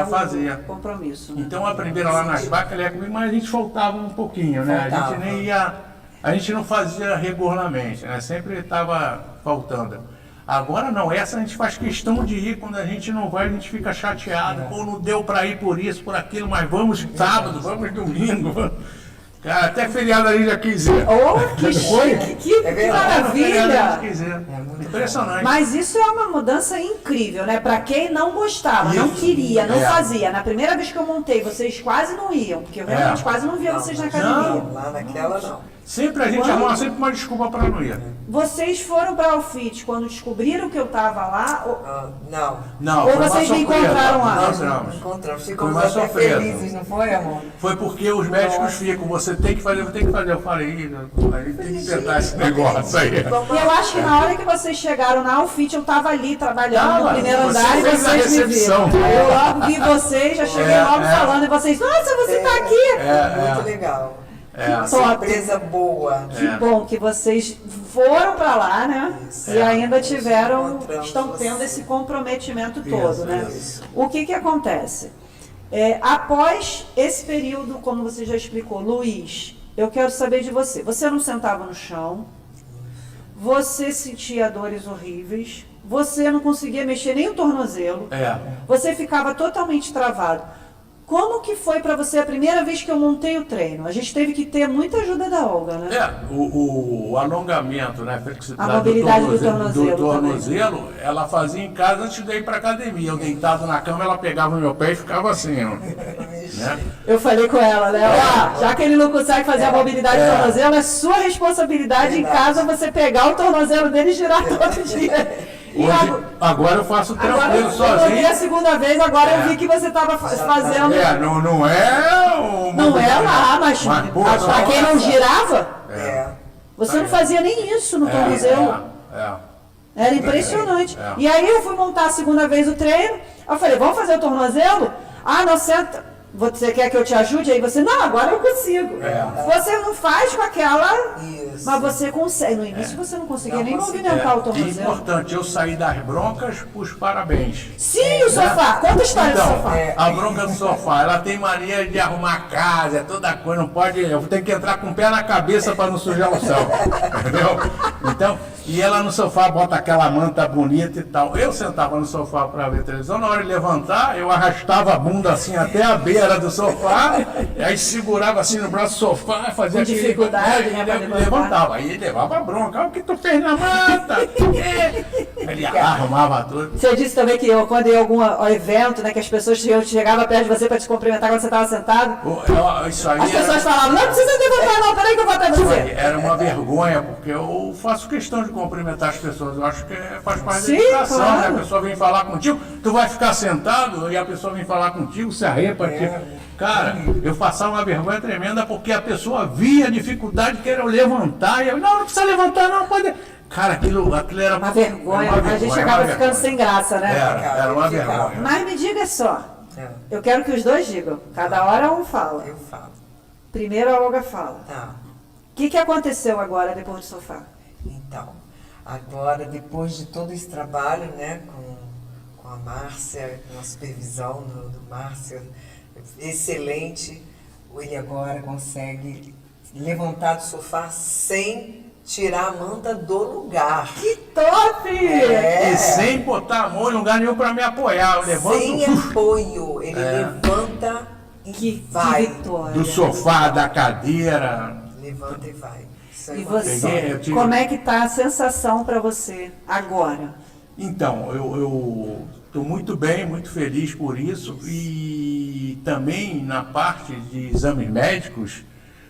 fazer. Compromisso. Né? Então a primeira lá nas vacas, ela ia comigo, mas a gente faltava um pouquinho, né? A gente nem ia, a gente não fazia regularmente, né? Sempre estava faltando. Agora não, essa a gente faz questão de ir, quando a gente não vai, a gente fica chateado, pô, não deu para ir por isso, por aquilo, mas vamos sábado, vamos domingo, vamos... Cara, até feriado a gente já quis ir. Oh, que chique, que maravilha! Impressionante. Mas isso é uma mudança incrível, né? Para quem não gostava, não queria, não fazia. Na primeira vez que eu montei, vocês quase não iam, porque eu realmente quase não via vocês na academia. Não, lá naquela não. Sempre a gente arruma sempre uma desculpa para não ir. Vocês foram para o FIT quando descobriram que eu estava lá? Ou... Não. Ou vocês me encontraram lá? Nós encontramos. Ficamos até felizes, não foi, amor? Foi porque os médicos ficam, você tem que fazer, Eu falei, a gente tem que tentar esse negócio aí. E eu acho que na hora que vocês chegaram na Alfit, eu estava ali trabalhando no primeiro andar e vocês me viram. Eu logo vi vocês, já cheguei logo falando e vocês, nossa, você está aqui! Muito legal. Que surpresa boa. Que bom que vocês foram para lá, né? Isso. E ainda estão tendo esse comprometimento todo, né? Isso. O que acontece? Após esse período, como você já explicou, Luiz, eu quero saber de você. Você não sentava no chão, você sentia dores horríveis, você não conseguia mexer nem o tornozelo, você ficava totalmente travado. Como que foi para você a primeira vez que eu montei o treino? A gente teve que ter muita ajuda da Olga, né? O alongamento, né? A mobilidade do tornozelo, ela fazia em casa antes de ir para academia. Eu deitado na cama, ela pegava no meu pé e ficava assim, ó. Né? Eu falei com ela, né? Já que ele não consegue fazer a mobilidade do tornozelo, é sua responsabilidade em casa você pegar o tornozelo dele e girar todo dia. Hoje, agora eu faço tranquilo sozinho. Eu a segunda vez, agora eu vi que você estava fazendo. Não é Não é lá, mas para quem não girava, você não fazia nem isso no tornozelo. Era impressionante. E aí eu fui montar a segunda vez o treino. Eu falei, vamos fazer o tornozelo? Não, senta. Você quer que eu te ajude? Aí você, não, agora eu consigo. Você não faz com aquela, mas você consegue. No início você não conseguia nem movimentar o tornozelo. É importante, eu saí das broncas pros parabéns. Sim, o sofá. Conta a história do sofá. A bronca do sofá, ela tem mania de arrumar a casa, toda coisa, não pode. Eu tenho que entrar com o pé na cabeça para não sujar o chão. Entendeu? Então, e ela no sofá bota aquela manta bonita e tal. Eu sentava no sofá para ver televisão, na hora de levantar, eu arrastava a bunda assim até a beira do sofá Aí segurava assim no braço do sofá, fazia Com dificuldade, né, pra ele levantar. levantava. Aí ele levava a bronca. O que tu fez na manta? Ele arrumava tudo. Você disse também que quando ia algum evento, né, que as pessoas chegavam perto de você para te cumprimentar quando você estava sentado, Isso aí as pessoas falavam, não precisa levantar não, peraí que eu vou até você. era uma vergonha, porque eu faço questão de cumprimentar as pessoas. Eu acho que faz parte Sim, da educação, claro. né? A pessoa vem falar contigo, tu vai ficar sentado e a pessoa vem falar contigo, se arrepa. Cara, eu passava uma vergonha tremenda porque a pessoa via a dificuldade que era eu levantar e eu, não precisa levantar, não, pode. Cara, aquilo era Uma vergonha, a gente acaba ficando sem graça, né? Era uma vergonha. Mas me diga só, eu quero que os dois digam, cada hora um fala. Eu falo. Primeiro a Olga fala. Tá. O que aconteceu agora depois do sofá? Então, agora, depois de todo esse trabalho, né, com a Márcia, com a supervisão do Márcia, excelente, ele agora consegue levantar do sofá sem tirar a manta do lugar. Que top! E sem botar a mão em lugar nenhum para me apoiar. Eu levanto Sem apoio, ele levanta e Que vai. vitória! do sofá, da cadeira. Levanta e vai. Isso E é uma você, Eu tive- como é que tá a sensação para você agora? Então, eu estou muito bem, muito feliz por isso. E também na parte de exames médicos,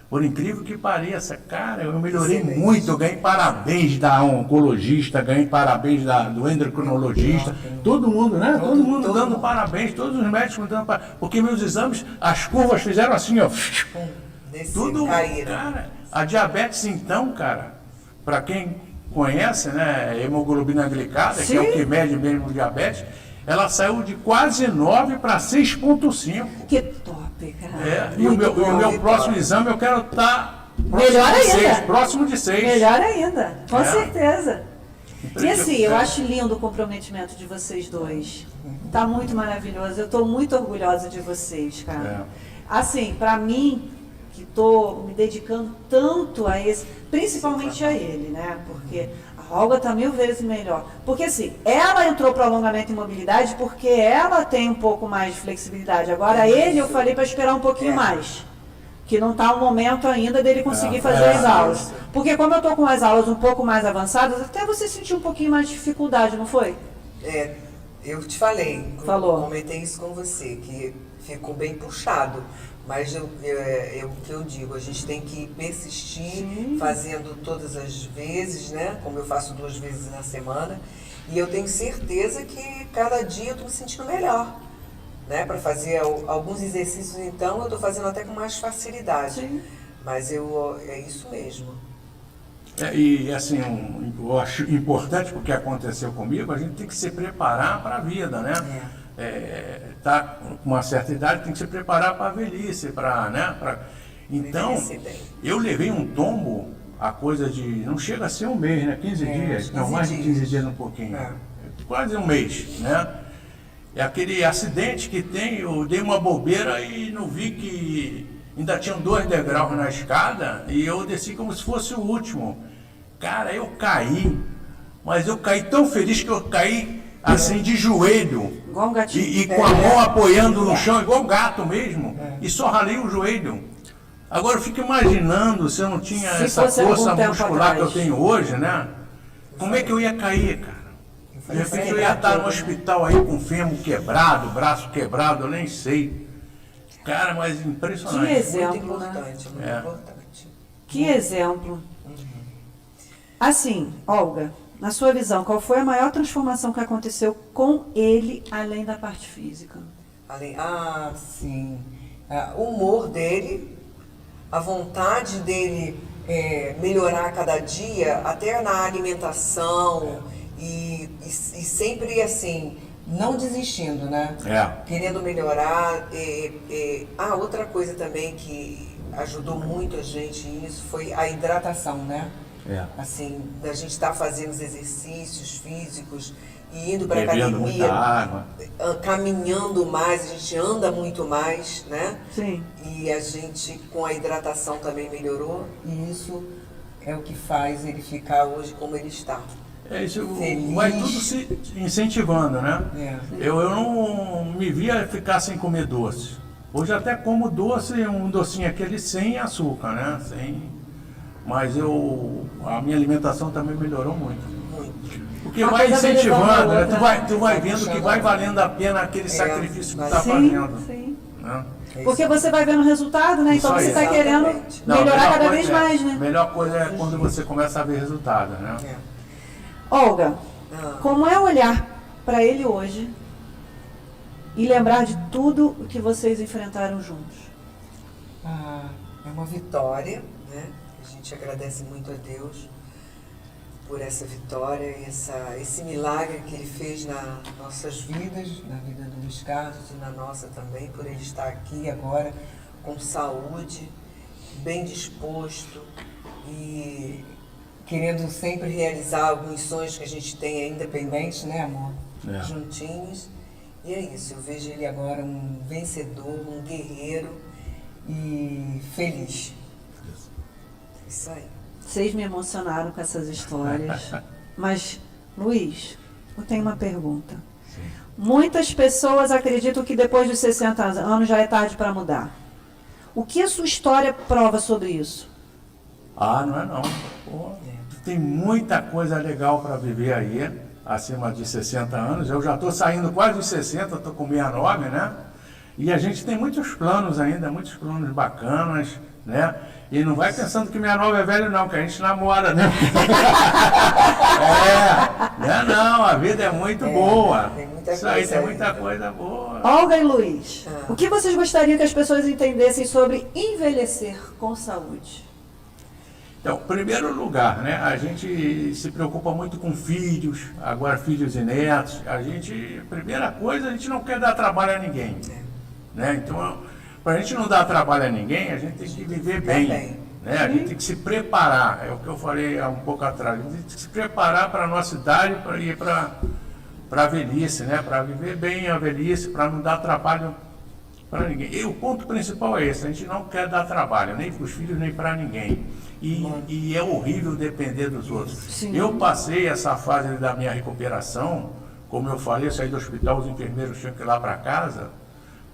por incrível que pareça, cara, eu melhorei Excelente. muito. Eu ganhei parabéns da oncologista, ganhei parabéns do endocrinologista. Todo mundo, né? Todo mundo todo dando mundo. parabéns, todos os médicos dando parabéns. Porque meus exames, as curvas fizeram assim, ó. Descer, Tudo, caíram. cara, a diabetes então, cara, para quem conhece, né, hemoglobina glicada, que é o Sim. que mede mesmo o diabetes, ela saiu de quase 9 para 6,5. Que top, cara! E o Muito bom. meu próximo exame eu quero estar Melhor ainda. próximo de 6. Melhor ainda, com É. certeza. E assim, eu É. acho lindo o comprometimento de vocês dois. Tá muito maravilhoso. Eu tô muito orgulhosa de vocês, cara. Assim, pra mim, que tô me dedicando tanto a esse, principalmente a ele, né? Porque a Olga tá 1000 vezes melhor. Porque assim, ela entrou para alongamento e mobilidade porque ela tem um pouco mais de flexibilidade. Agora ele, eu falei para esperar um pouquinho mais. Que não está o momento ainda dele conseguir fazer as aulas. Porque como eu estou com as aulas um pouco mais avançadas, até você sentiu um pouquinho mais de dificuldade, não foi? Eu te falei, Falou. comentei isso com você, que ficou bem puxado. Mas o que eu digo, a gente tem que persistir fazendo todas as vezes, né? Como eu faço 2 vezes na semana. E eu tenho certeza que cada dia eu estou me sentindo melhor. Né? Para fazer alguns exercícios, então, eu estou fazendo até com mais facilidade. Sim. Mas é isso mesmo. E assim, eu acho importante porque aconteceu comigo, a gente tem que se preparar para a vida, né? Tá com uma certa idade, tem que se preparar para a velhice, Então, Envelhecer bem. eu levei um tombo, a coisa de, não chega a ser um mês, né? 15 dias, 15 não, mais de 15 dias um pouquinho, É. quase um mês, né? É aquele acidente que tem, eu dei uma bobeira e não vi que ainda tinham 2 degraus na escada e eu desci como se fosse o último. Cara, eu caí, mas eu caí tão feliz que eu caí assim de joelho. Igual um gatinho. E com a mão apoiando no chão, igual gato mesmo, e só ralei o joelho. Agora eu fico imaginando se eu não tinha Se essa fosse algum força tempo muscular que eu atrás. tenho hoje, né? Como é que eu ia cair, cara? De repente eu ia estar no hospital aí com o fêmur quebrado, braço quebrado, eu nem sei. Cara, mas Que impressionante. exemplo, Muito né? importante, muito importante. Que exemplo. Assim, Olga, na sua visão, qual foi a maior transformação que aconteceu com ele, além da parte física? Sim. O humor dele, a vontade dele melhorar a cada dia, até na alimentação, e sempre assim, não desistindo, né? Querendo melhorar. Outra coisa também que ajudou muito a gente nisso foi a hidratação, né? Assim, da gente estar fazendo os exercícios físicos e indo para a Bebendo muita academia, água. caminhando mais, a gente anda muito mais, né? Sim. E a gente, com a hidratação, também melhorou. E isso é o que faz ele ficar hoje como ele está. Isso Feliz. vai tudo se incentivando, né? Eu não me via ficar sem comer doce. Hoje até como doce, um docinho aquele sem açúcar, né? Mas a minha alimentação também melhorou muito. Porque Uma vai coisa vai incentivando, levando a né? outra, Tu vai vendo que vai valendo a pena aquele sacrifício que tu tá Sim, fazendo. sim. Né? Porque você vai vendo o resultado, né? Então Isso você aí. está querendo Exatamente. Não, a melhorar melhor cada coisa vez mais, né? A melhor coisa é quando você começa a ver resultado, né? É. Olga, Ah. como é olhar para ele hoje e lembrar de tudo o que vocês enfrentaram juntos? É uma vitória, né? A gente agradece muito a Deus por essa vitória e esse milagre que Ele fez nas nossas vidas, na vida do Luiz Carlos e na nossa também, por ele estar aqui agora com saúde, bem disposto e querendo sempre realizar alguns sonhos que a gente tem ainda pendentes, né, amor? É. Juntinhos. E é isso, eu vejo ele agora um vencedor, um guerreiro e feliz. Isso aí. Vocês me emocionaram com essas histórias. Mas, Luiz, eu tenho uma pergunta. Sim. Muitas pessoas acreditam que depois dos 60 anos já é tarde para mudar. O que a sua história prova sobre isso? Ah, não é não. Pô, tem muita coisa legal para viver aí, acima de 60 anos. Eu já estou saindo quase dos 60, estou com 69, né? E a gente tem muitos planos ainda, muitos planos bacanas, né? E não vai pensando que 69 é velho não, que a gente namora, né? Não, a vida é muito boa. Tem muita Isso aí, coisa tem muita ainda. coisa boa. Olga e Luiz, o que vocês gostariam que as pessoas entendessem sobre envelhecer com saúde? Então, em primeiro lugar, né, a gente se preocupa muito com filhos, agora filhos e netos. Primeira coisa, a gente não quer dar trabalho a ninguém. Né? Então, para a gente não dar trabalho a ninguém, a gente tem que viver bem. Né? A gente tem que se preparar, é o que eu falei há um pouco atrás. A gente tem que se preparar para a nossa idade, para ir para a velhice, né? Para viver bem a velhice, para não dar trabalho para ninguém. E o ponto principal é esse, a gente não quer dar trabalho, nem para os filhos, nem para ninguém. E é horrível depender dos outros. Sim. Eu passei essa fase da minha recuperação, como eu falei, eu saí do hospital, os enfermeiros tinham que ir lá para casa.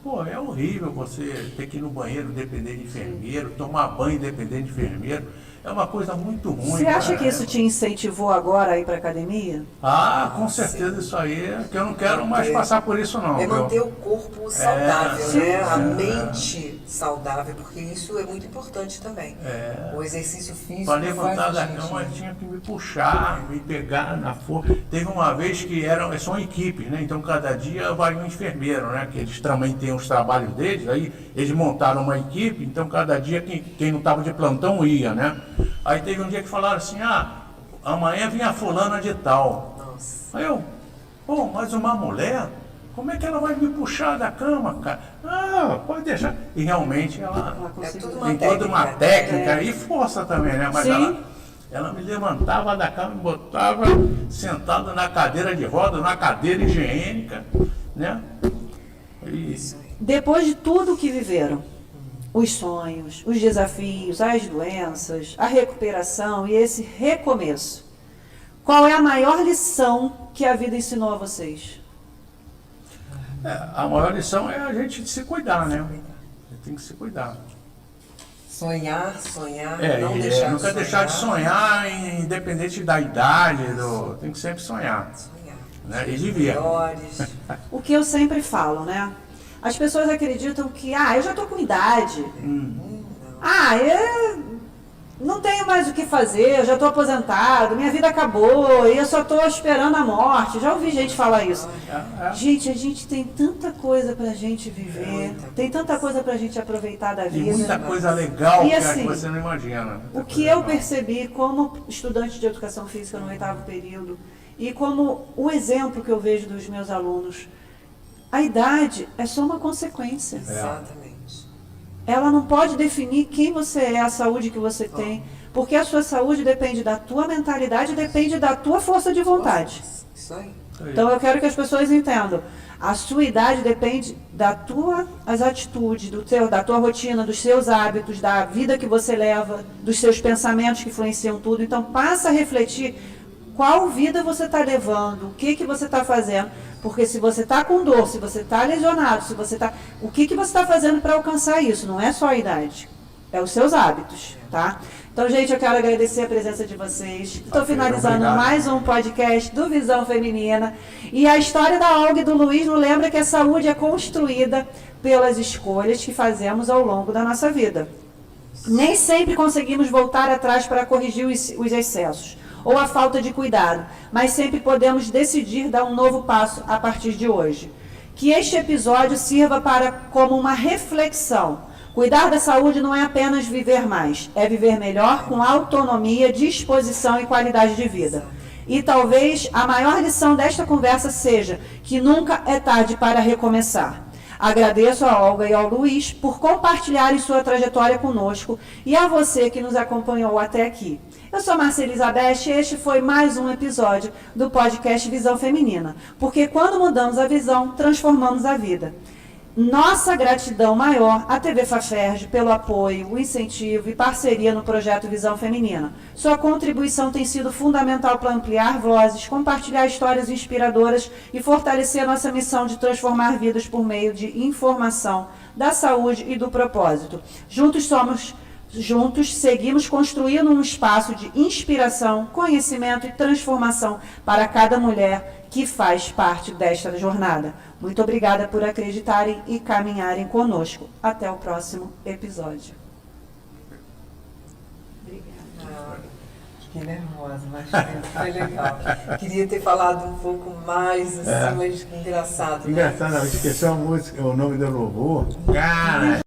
Pô, é horrível você ter que ir no banheiro depender de enfermeiro, tomar banho depender de enfermeiro. É uma coisa muito ruim. Você acha cara. que isso te incentivou agora a ir para a academia? Ah, com certeza isso aí, que eu não quero mais passar por isso não. É viu? manter o corpo saudável, sim. né? A mente saudável, porque isso é muito importante também. É. O exercício físico Para levantar faz a da gente, cama, né? tinha que me puxar, me pegar na força. Teve uma vez que são equipes, né? Então cada dia vai um enfermeiro, né? Que eles também têm os trabalhos deles, aí eles montaram uma equipe, então cada dia quem não estava de plantão ia, né? Aí teve um dia que falaram assim, amanhã vinha a fulana de tal. Nossa. Aí pô, mas uma mulher, como é que ela vai me puxar da cama, cara? Ah, pode deixar. E realmente ela É tudo tem uma toda uma técnica e força também, né? Mas Sim. ela me levantava da cama e botava sentado na cadeira de roda, na cadeira higiênica, né? Isso aí. Depois de tudo que viveram, os sonhos, os desafios, as doenças, a recuperação e esse recomeço, qual é a maior lição que a vida ensinou a vocês? A maior lição é a gente se cuidar, né? A gente tem que se cuidar. Sonhar, não deixar nunca de deixar de sonhar, independente da idade, tem que sempre sonhar. Sonhar. Né? E viver. Melhores. O que eu sempre falo, né? As pessoas acreditam que, eu já estou com idade. Eu não tenho mais o que fazer, eu já estou aposentado, minha vida acabou, e eu só estou esperando a morte. Já ouvi gente falar isso. Gente, a gente tem tanta coisa pra gente viver, tem tanta coisa pra gente aproveitar da E vida. muita coisa legal E que assim, você não imagina. O que eu percebi como estudante de educação física no 8º período e como o exemplo que eu vejo dos meus alunos, a idade é só uma consequência. Exatamente. Ela não pode definir quem você é, a saúde que você tem, porque a sua saúde depende da tua mentalidade, depende da tua força de vontade. Isso aí. Então eu quero que as pessoas entendam. A sua idade depende as atitudes, da tua rotina, dos seus hábitos, da vida que você leva, dos seus pensamentos que influenciam tudo. Então passa a refletir qual vida você está levando, o que você está fazendo. Porque se você está com dor, se você está lesionado, se você está... O que você está fazendo para alcançar isso? Não é só a idade, é os seus hábitos, tá? Então, gente, eu quero agradecer a presença de vocês. Estou finalizando mais um podcast do Visão Feminina. E a história da Olga e do Luiz nos lembra que a saúde é construída pelas escolhas que fazemos ao longo da nossa vida. Nem sempre conseguimos voltar atrás para corrigir os excessos ou a falta de cuidado, mas sempre podemos decidir dar um novo passo a partir de hoje. Que este episódio sirva como uma reflexão. Cuidar da saúde não é apenas viver mais, é viver melhor com autonomia, disposição e qualidade de vida. E talvez a maior lição desta conversa seja que nunca é tarde para recomeçar. Agradeço a Olga e ao Luiz por compartilharem sua trajetória conosco e a você que nos acompanhou até aqui. Eu sou Marcela Elizabeth e este foi mais um episódio do podcast Visão Feminina, porque quando mudamos a visão, transformamos a vida. Nossa gratidão maior à TV Faferj pelo apoio, o incentivo e parceria no projeto Visão Feminina. Sua contribuição tem sido fundamental para ampliar vozes, compartilhar histórias inspiradoras e fortalecer nossa missão de transformar vidas por meio de informação, da saúde e do propósito. Juntos seguimos construindo um espaço de inspiração, conhecimento e transformação para cada mulher que faz parte desta jornada. Muito obrigada por acreditarem e caminharem conosco. Até o próximo episódio. Obrigada. Fiquei nervosa, mas foi legal. Queria ter falado um pouco mais, assim, mas engraçado. Engraçado, não, esqueceu a música, o nome do louvor. Cara!